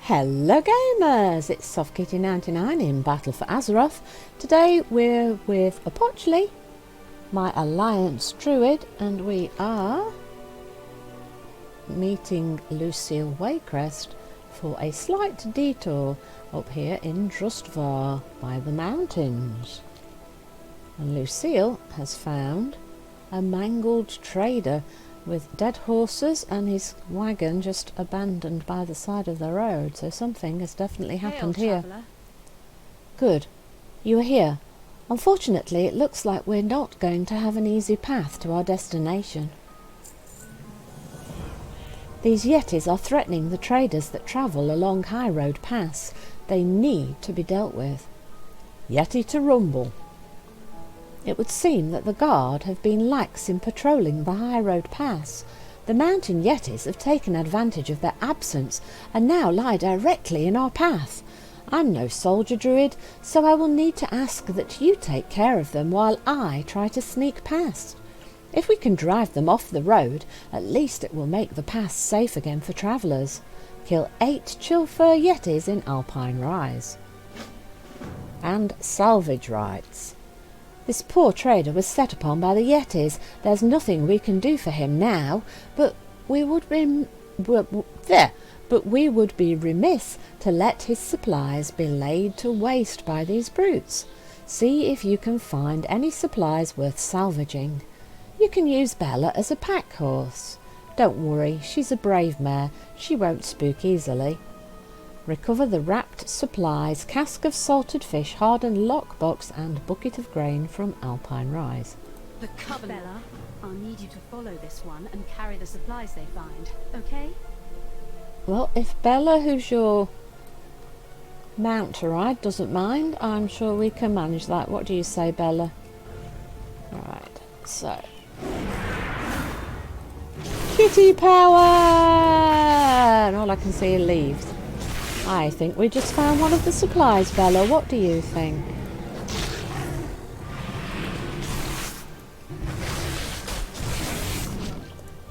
Hello gamers, it's SoftKitty99 in Battle for Azeroth. Today we're with Opochli, my alliance druid, and we are meeting Lucille Waycrest for a slight detour up here in Drustvar by the mountains. And Lucille has found a mangled trader with dead horses and his wagon just abandoned by the side of the road, so something has definitely happened here. Traveller. Good. You are here. Unfortunately, it looks like we're not going to have an easy path to our destination. These Yetis are threatening the traders that travel along High Road Pass. They need to be dealt with. Yeti to rumble. It would seem that the guard have been lax in patrolling the High Road Pass. The mountain Yetis have taken advantage of their absence and now lie directly in our path. I'm no soldier druid, so I will need to ask that you take care of them while I try to sneak past. If we can drive them off the road, at least it will make the pass safe again for travellers. Kill 8 Chillfur Yetis in Alpine Rise. And salvage rights. This poor trader was set upon by the Yetis. There's nothing we can do for him now, but we would be remiss to let his supplies be laid to waste by these brutes. See if you can find any supplies worth salvaging. You can use Bella as a pack horse. Don't worry, she's a brave mare. She won't spook easily. Recover the wrapped supplies, cask of salted fish, hardened lockbox and bucket of grain from Alpine Rise. The Covenant. Bella, I'll need you to follow this one and carry the supplies they find, okay? Well, if Bella, who's your mount to ride, doesn't mind, I'm sure we can manage that. What do you say, Bella? Alright, so... Kitty power! And all I can see are leaves. I think we just found one of the supplies, Bella. What do you think?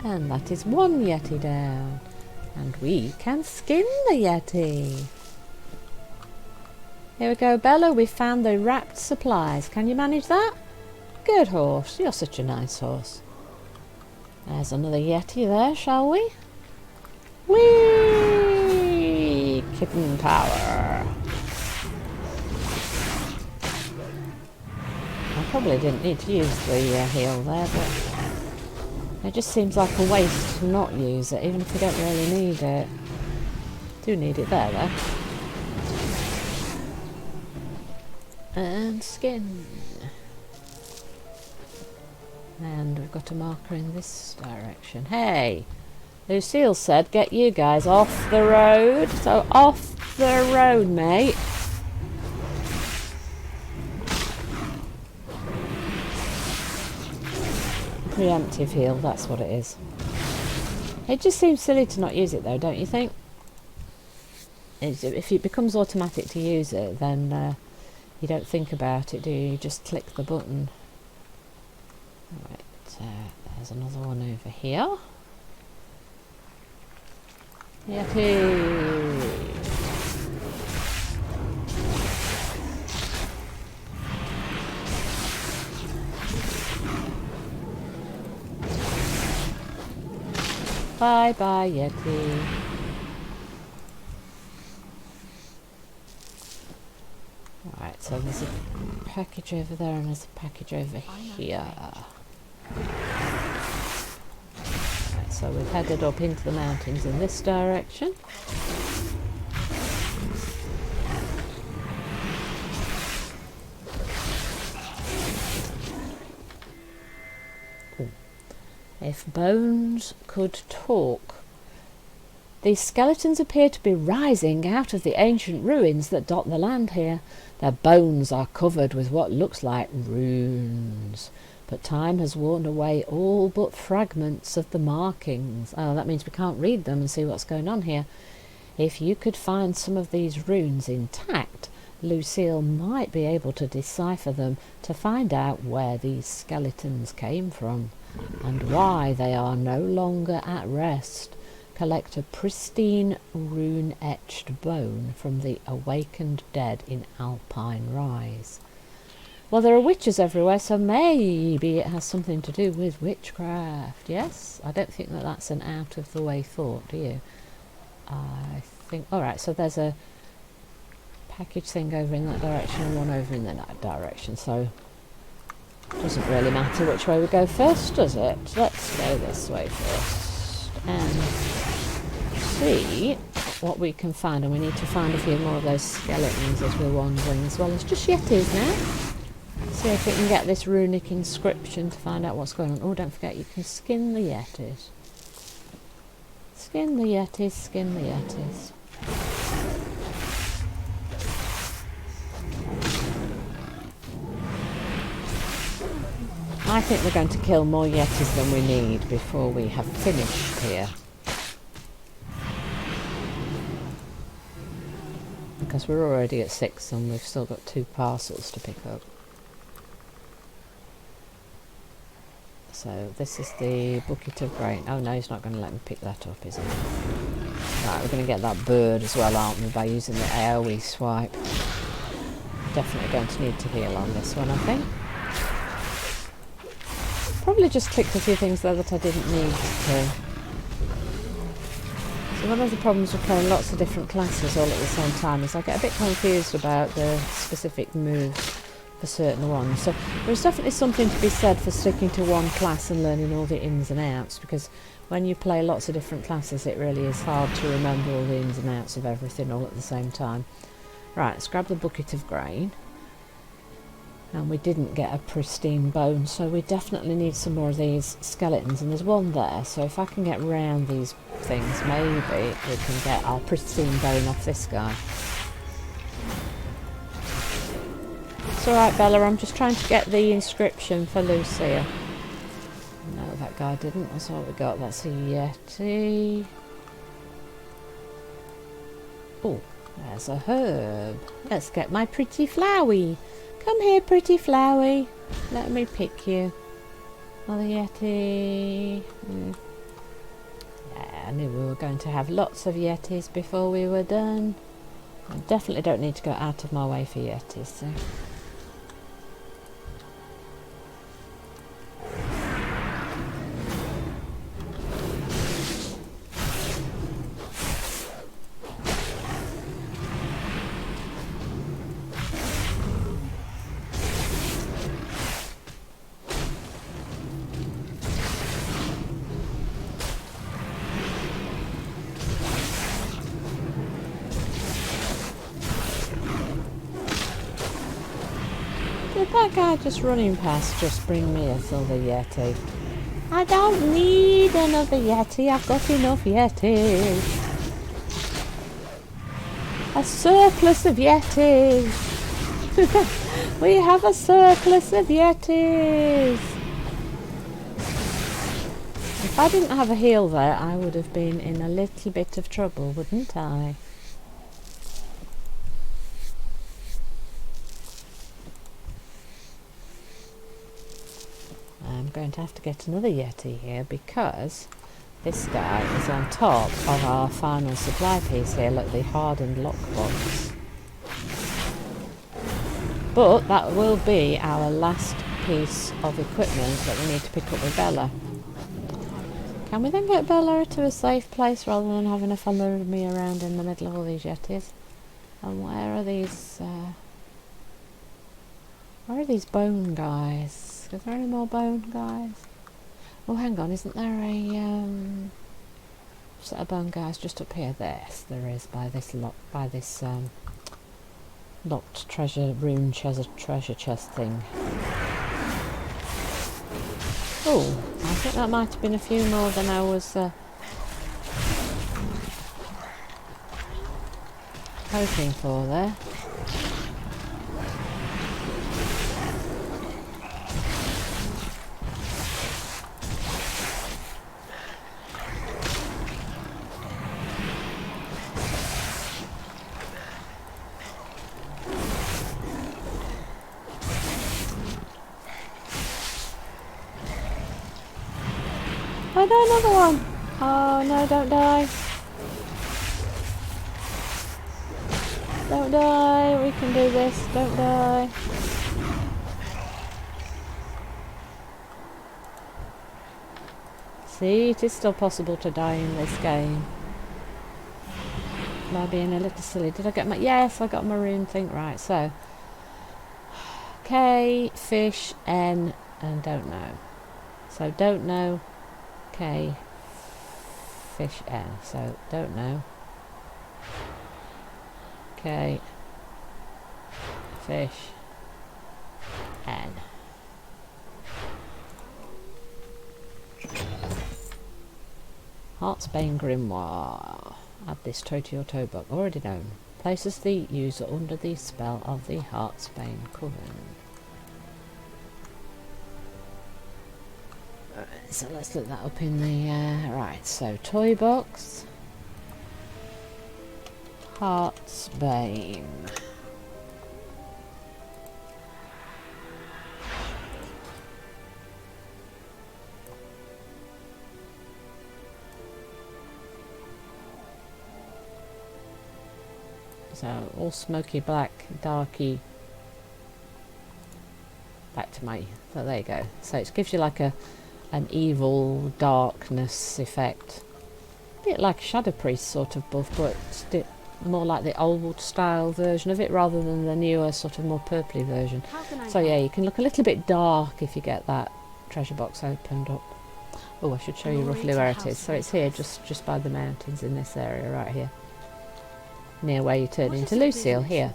And that is one Yeti down. And we can skin the Yeti. Here we go, Bella. We found the wrapped supplies. Can you manage that? Good horse. You're such a nice horse. There's another Yeti there, shall we? Whee! Kitten power. I probably didn't need to use the heal there, but it just seems like a waste to not use it, even if we don't really need it. Do need it there, though. And skin. And we've got a marker in this direction. Hey! Lucille said, get you guys off the road. So off the road, mate. Preemptive heal, that's what it is. It just seems silly to not use it though, don't you think? If it becomes automatic to use it, then you don't think about it, do you? You just click the button. Right, there's another one over here. Yeti! Bye bye, Yeti. Alright, so there's a package over there and there's a package over here. So we've headed up into the mountains in this direction. Ooh. If bones could talk. These skeletons appear to be rising out of the ancient ruins that dot the land here. Their bones are covered with what looks like runes. But time has worn away all but fragments of the markings. Oh, that means we can't read them and see what's going on here. If you could find some of these runes intact, Lucille might be able to decipher them to find out where these skeletons came from and why they are no longer at rest. Collect a pristine rune-etched bone from the awakened dead in Alpine Rise. Well, there are witches everywhere, so maybe it has something to do with witchcraft. Yes? I don't think that that's an out-of-the-way thought, do you? I think... Alright, so there's a package thing over in that direction and one over in that direction, so it doesn't really matter which way we go first, does it? Let's go this way first and see what we can find, and we need to find a few more of those skeletons as we're wandering, as well as just yetis now. See if we can get this runic inscription to find out what's going on. Oh, don't forget, you can skin the yetis. Skin the yetis, skin the yetis. I think we're going to kill more yetis than we need before we have finished here. Because we're already at 6 and we've still got 2 parcels to pick up. So this is the bucket of grain. Oh no, he's not going to let me pick that up, is he? Right, we're going to get that bird as well, aren't we, by using the AoE swipe. Definitely going to need to heal on this one, I think. Probably just clicked a few things there that I didn't need to. So one of the problems with playing lots of different classes all at the same time is I get a bit confused about the specific moves for certain ones. So there's definitely something to be said for sticking to one class and learning all the ins and outs, because when you play lots of different classes it really is hard to remember all the ins and outs of everything all at the same time. Right, let's grab the bucket of grain. And we didn't get a pristine bone, so we definitely need some more of these skeletons, and there's one there, so if I can get round these things, maybe we can get our pristine bone off this guy. It's alright, Bella, I'm just trying to get the inscription for Lucille. No, that guy didn't. That's all we got. That's a Yeti. Oh, there's a herb. Let's get my pretty flowy. Come here, pretty flowy. Let me pick you. Another Yeti. Yeah, I knew we were going to have lots of Yetis before we were done. I definitely don't need to go out of my way for Yetis, so... Did that guy just running past just bring me a silver Yeti? I don't need another Yeti, I've got enough Yetis. A surplus of Yetis. We have a surplus of Yetis. If I didn't have a heal there, I would have been in a little bit of trouble, wouldn't I? I'm going to have to get another Yeti here because this guy is on top of our final supply piece here. Look, the hardened lockbox. But that will be our last piece of equipment that we need to pick up with Bella. Can we then get Bella to a safe place rather than having her follow me around in the middle of all these Yetis? And where are these bone guys? Is there any more bone guys? Oh, hang on, isn't there a set of bone guys just up here? Yes, there is, by this locked treasure chest thing. Oh, I think that might have been a few more than I was hoping for there. Oh no, another one! Oh no, don't die. Don't die, we can do this, don't die. See, it is still possible to die in this game. Am I being a little silly? Did I get my... Yes, I got my rune thing right. So, K, fish, N, and don't know. So, don't know, K, fish, N. So, don't know. K, fish, N. Heartsbane Grimoire. Add this toe to your toe book. Already known. Places the user under the spell of the Heartsbane Coven. So let's look that up in the... right, so toy box. Heartsbane. So all smoky black, darky. Back to my... So there you go. So it gives you like an evil darkness effect. A bit like Shadow Priest sort of buff, but more like the old style version of it rather than the newer sort of more purpley version. So yeah, you can look a little bit dark if you get that treasure box opened up. Oh, I should show you roughly where it is. So it's here, just by the mountains in this area right here. Near where you turn into Lucille, here.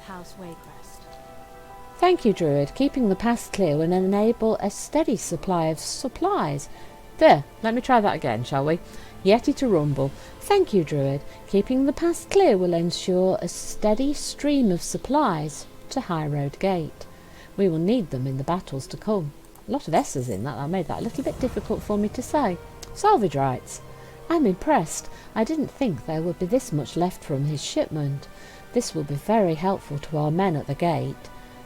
Thank you, Druid. Keeping the past clear will enable a steady supply of supplies. There, let me try that again, shall we? Yeti to rumble. Thank you, Druid. Keeping the past clear will ensure a steady stream of supplies to High Road Gate. We will need them in the battles to come. A lot of S's in that. I made that a little bit difficult for me to say. Salvage rights. I'm impressed. I didn't think there would be this much left from his shipment. This will be very helpful to our men at the gate.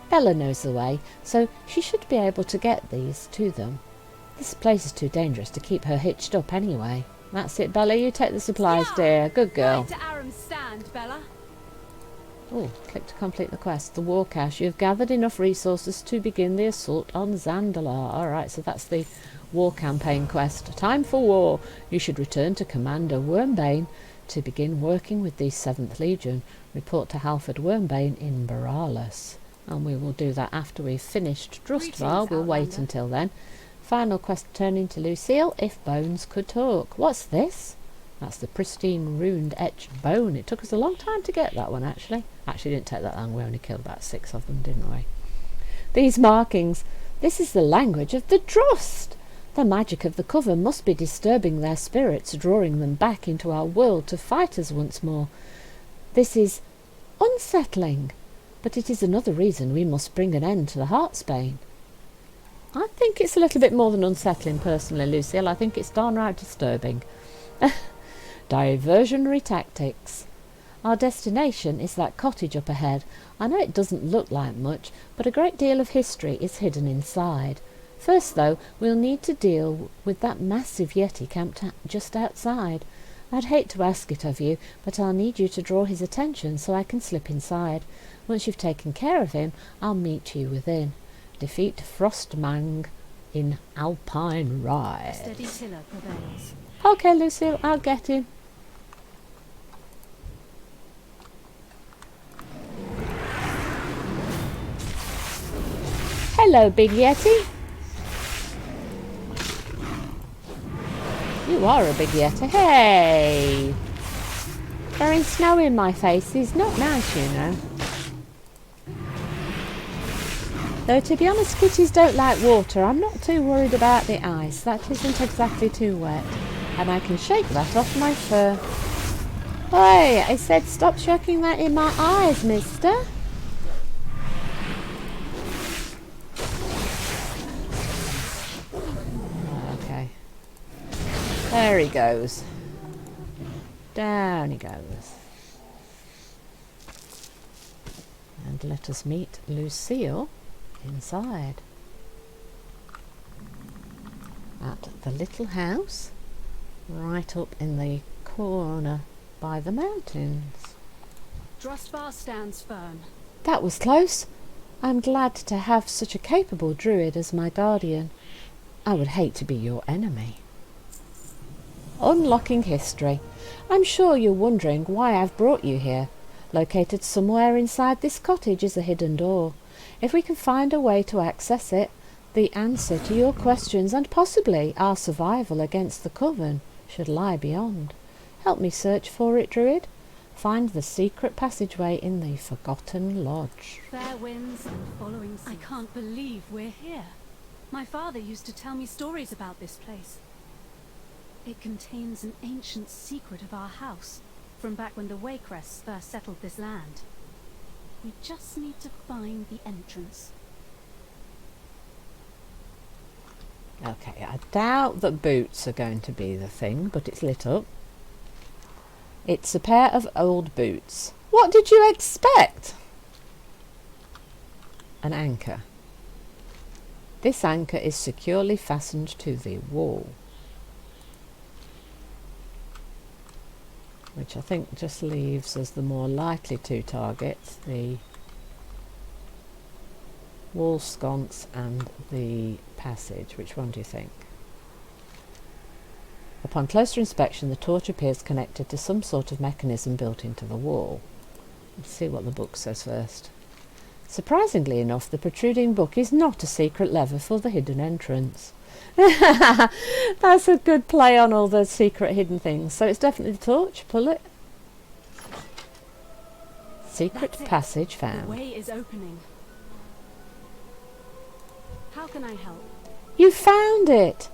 Bella knows the way, so she should be able to get these to them. This place is too dangerous to keep her hitched up anyway. That's it, Bella. You take the supplies, dear. Good girl. Right to Aram's stand, Bella. Oh, click to complete the quest. The war cache. You have gathered enough resources to begin the assault on Zandalar. Alright, so that's the war campaign quest. Time for war. You should return to Commander Wormbane to begin working with the 7th Legion. Report to Halford Wormbane in Borealis. And we will do that after we've finished Drustvar. We'll wait until then. Final quest, turning to Lucille, if bones could talk. What's this? That's the pristine runed etched bone. It took us a long time to get that one, actually. Actually, it didn't take that long. We only killed about 6 of them, didn't we? These markings. This is the language of the Drust. The magic of the cover must be disturbing their spirits, drawing them back into our world to fight us once more. This is unsettling, but it is another reason we must bring an end to the Heartsbane. I think it's a little bit more than unsettling, personally, Lucille. I think it's downright disturbing. Diversionary tactics. Our destination is that cottage up ahead. I know it doesn't look like much, but a great deal of history is hidden inside. First, though, we'll need to deal with that massive Yeti camped just outside. I'd hate to ask it of you, but I'll need you to draw his attention so I can slip inside. Once you've taken care of him, I'll meet you within. Defeat Frostmang in Alpine Ride. Steady tiller prevails. Okay, Lucille, I'll get him. Hello, Big Yeti. You are a big Yeti. Hey! Throwing snow in my face is not nice, you know. Though, to be honest, kitties don't like water. I'm not too worried about the ice. That isn't exactly too wet. And I can shake that off my fur. Oi, I said stop shaking that in my eyes, mister. Okay. There he goes. Down he goes. And let us meet Lucille inside. At the little house right up in the corner by the mountains. Drustvar stands firm. That was close. I'm glad to have such a capable druid as my guardian. I would hate to be your enemy. Unlocking history. I'm sure you're wondering why I've brought you here. Located somewhere inside this cottage is a hidden door. If we can find a way to access it, the answer to your questions and possibly our survival against the Coven should lie beyond. Help me search for it, Druid. Find the secret passageway in the Forgotten Lodge. Fair winds and following seas. I can't believe we're here. My father used to tell me stories about this place. It contains an ancient secret of our house, from back when the Waycrests first settled this land. We just need to find the entrance. Okay, I doubt that boots are going to be the thing, but it's lit up. It's a pair of old boots. What did you expect? An anchor. This anchor is securely fastened to the wall, which I think just leaves us the more likely two targets, the wall sconce and the passage. Which one do you think? Upon closer inspection, the torch appears connected to some sort of mechanism built into the wall. Let's see what the book says first. Surprisingly enough, the protruding book is not a secret lever for the hidden entrance. That's a good play on all the secret hidden things. So it's definitely the torch. Pull it. Secret passage found. The way is opening. How can I help? You found it!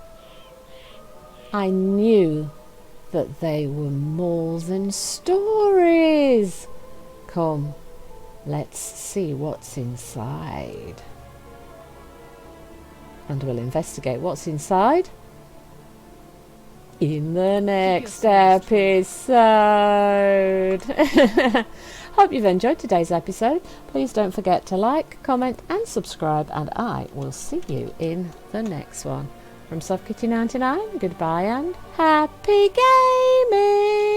I knew that they were more than stories. Come, let's see what's inside. And we'll investigate what's inside in the next episode. Hope you've enjoyed today's episode. Please don't forget to like, comment and subscribe, and I will see you in the next one. From SoftKitty99, goodbye and happy gaming!